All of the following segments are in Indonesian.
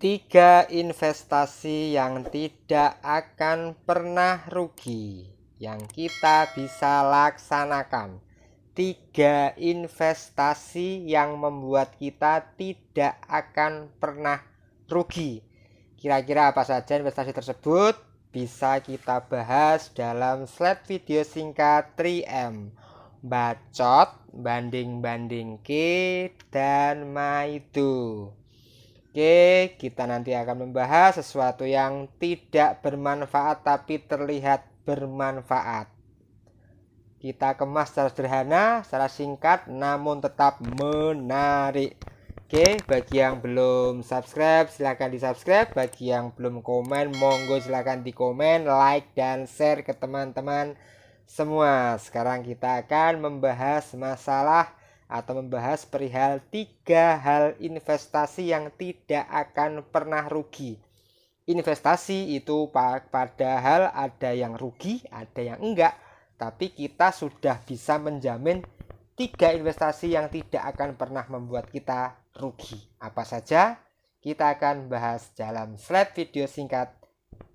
Tiga investasi yang tidak akan pernah rugi yang kita bisa laksanakan. Tiga investasi yang membuat kita tidak akan pernah rugi. Kira-kira apa saja investasi tersebut? Bisa kita bahas dalam slide video singkat 3M. Bacot, banding-banding ke, dan maido. Oke, kita nanti akan membahas sesuatu yang tidak bermanfaat tapi terlihat bermanfaat. Kita kemas secara sederhana, secara singkat, namun tetap menarik. Oke, bagi yang belum subscribe, silahkan di subscribe. Bagi yang belum komen, monggo silahkan di komen, like, dan share ke teman-teman semua. Sekarang kita akan membahas masalah atau membahas perihal tiga hal investasi yang tidak akan pernah rugi. Investasi itu padahal ada yang rugi, ada yang enggak, tapi kita sudah bisa menjamin tiga investasi yang tidak akan pernah membuat kita rugi. Apa saja? Kita akan bahas dalam slide video singkat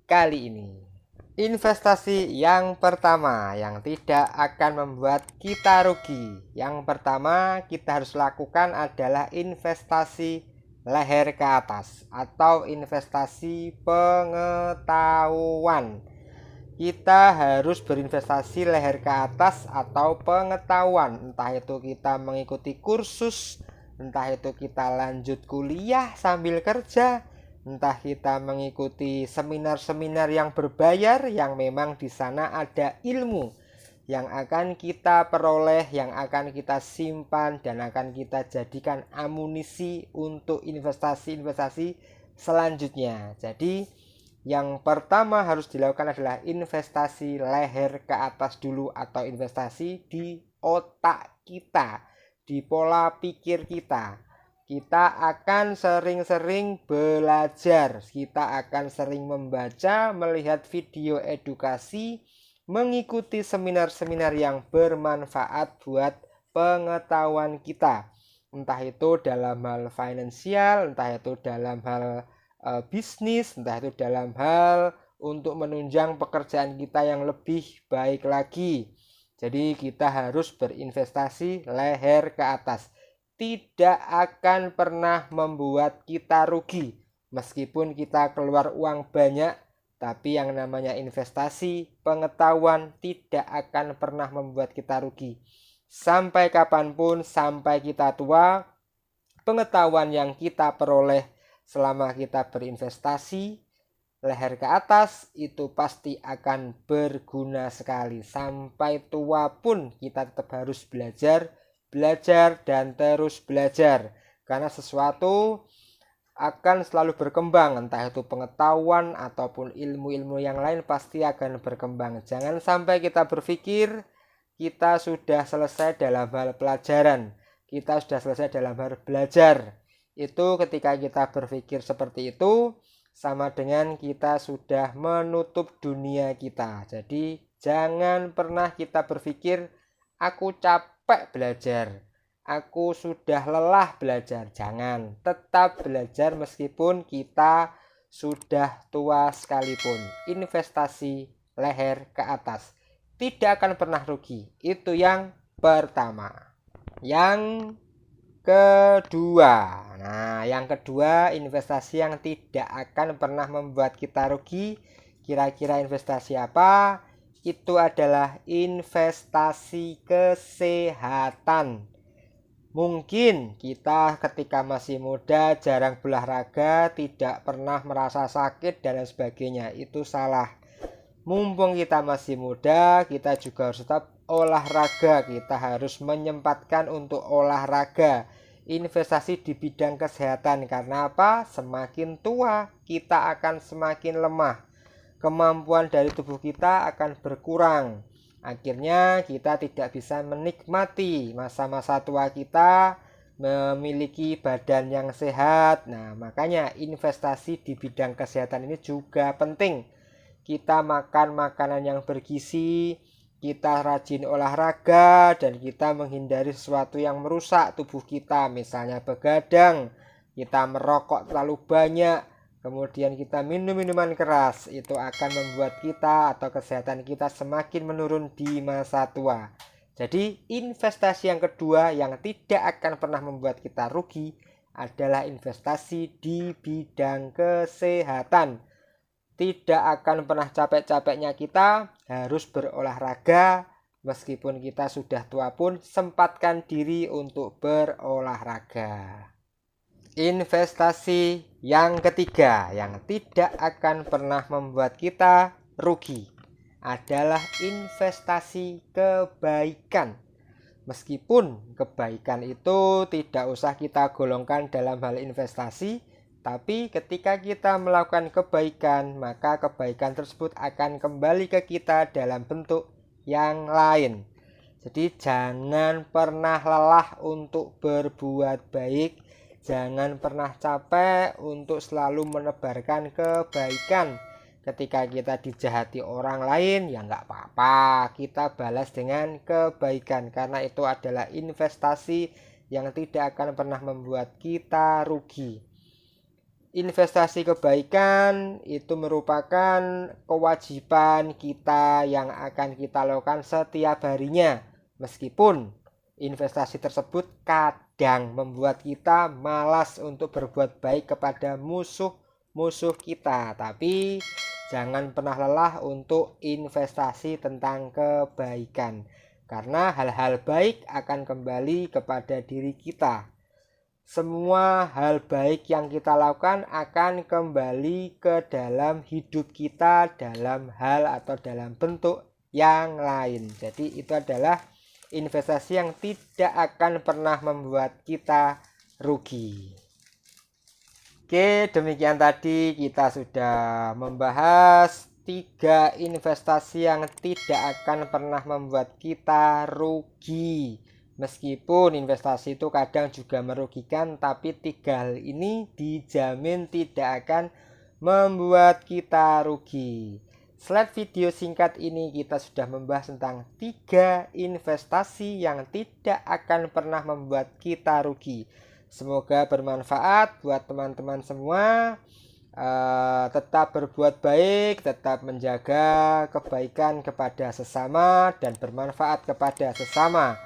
kali ini. Investasi yang pertama yang tidak akan membuat kita rugi. Yang pertama kita harus lakukan adalah investasi leher ke atas atau investasi pengetahuan. Kita harus berinvestasi leher ke atas atau pengetahuan. Entah itu kita mengikuti kursus, entah itu kita lanjut kuliah sambil kerja, entah kita mengikuti seminar-seminar yang berbayar yang memang di sana ada ilmu yang akan kita peroleh, yang akan kita simpan dan akan kita jadikan amunisi untuk investasi-investasi selanjutnya. Jadi yang pertama harus dilakukan adalah investasi leher ke atas dulu atau investasi di otak kita, di pola pikir kita. Kita akan sering-sering belajar, kita akan sering membaca, melihat video edukasi, mengikuti seminar-seminar yang bermanfaat buat pengetahuan kita. Entah itu dalam hal finansial, entah itu dalam hal bisnis, entah itu dalam hal untuk menunjang pekerjaan kita yang lebih baik lagi. Jadi kita harus berinvestasi leher ke atas. Tidak akan pernah membuat kita rugi. Meskipun kita keluar uang banyak, tapi yang namanya investasi pengetahuan tidak akan pernah membuat kita rugi. Sampai kapanpun, sampai kita tua, pengetahuan yang kita peroleh selama kita berinvestasi leher ke atas itu pasti akan berguna sekali. Sampai tua pun kita tetap harus belajar dan terus belajar, karena sesuatu akan selalu berkembang, entah itu pengetahuan ataupun ilmu-ilmu yang lain pasti akan berkembang. Jangan sampai kita berpikir kita sudah selesai dalam hal pelajaran, kita sudah selesai dalam hal belajar. Itu ketika kita berpikir seperti itu sama dengan kita sudah menutup dunia kita. Jadi jangan pernah kita berpikir aku capek belajar, aku sudah lelah belajar. Jangan, tetap belajar meskipun kita sudah tua sekalipun. Investasi leher ke atas tidak akan pernah rugi. Itu yang pertama. Yang kedua, yang kedua investasi yang tidak akan pernah membuat kita rugi. Kira-kira investasi apa? Itu adalah investasi kesehatan. Mungkin kita ketika masih muda jarang berolahraga, tidak pernah merasa sakit dan lain sebagainya. Itu salah. Mumpung kita masih muda, kita juga harus tetap olahraga. Kita harus menyempatkan untuk olahraga. Investasi di bidang kesehatan. Karena apa? Semakin tua kita akan semakin lemah. Kemampuan dari tubuh kita akan berkurang. Akhirnya kita tidak bisa menikmati masa-masa tua kita, memiliki badan yang sehat. Nah, makanya investasi di bidang kesehatan ini juga penting. Kita makan makanan yang bergizi, kita rajin olahraga, dan kita menghindari sesuatu yang merusak tubuh kita. Misalnya begadang, kita merokok terlalu banyak, kemudian kita minum minuman keras, itu akan membuat kita atau kesehatan kita semakin menurun di masa tua. Jadi investasi yang kedua yang tidak akan pernah membuat kita rugi adalah investasi di bidang kesehatan. Tidak akan pernah capek-capeknya kita harus berolahraga. Meskipun kita sudah tua pun sempatkan diri untuk berolahraga. Investasi yang ketiga yang tidak akan pernah membuat kita rugi adalah investasi kebaikan. Meskipun kebaikan itu tidak usah kita golongkan dalam hal investasi, tapi ketika kita melakukan kebaikan, maka kebaikan tersebut akan kembali ke kita dalam bentuk yang lain. Jadi jangan pernah lelah untuk berbuat baik, jangan pernah capek untuk selalu menebarkan kebaikan. Ketika kita dijahati orang lain, ya nggak apa-apa, kita balas dengan kebaikan, karena itu adalah investasi yang tidak akan pernah membuat kita rugi. Investasi kebaikan itu merupakan kewajiban kita yang akan kita lakukan setiap harinya, meskipun investasi tersebut kadang membuat kita malas untuk berbuat baik kepada musuh kita, tapi jangan pernah lelah untuk investasi tentang kebaikan, karena hal-hal baik akan kembali kepada diri kita. Semua hal baik yang kita lakukan akan kembali ke dalam hidup kita dalam hal atau dalam bentuk yang lain. Jadi itu adalah investasi yang tidak akan pernah membuat kita rugi. Oke, demikian tadi kita sudah membahas 3 investasi yang tidak akan pernah membuat kita rugi. Meskipun investasi itu kadang juga merugikan, tapi 3 hal ini dijamin tidak akan membuat kita rugi. Slide video singkat ini kita sudah membahas tentang 3 investasi yang tidak akan pernah membuat kita rugi. Semoga bermanfaat buat teman-teman semua. Tetap berbuat baik, tetap menjaga kebaikan kepada sesama dan bermanfaat kepada sesama.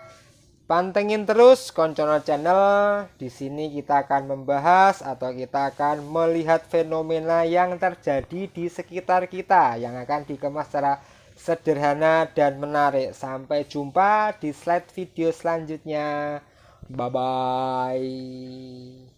Pantengin terus Koncono Channel. Di sini kita akan membahas atau kita akan melihat fenomena yang terjadi di sekitar kita yang akan dikemas secara sederhana dan menarik. Sampai jumpa di slide video selanjutnya. Bye bye.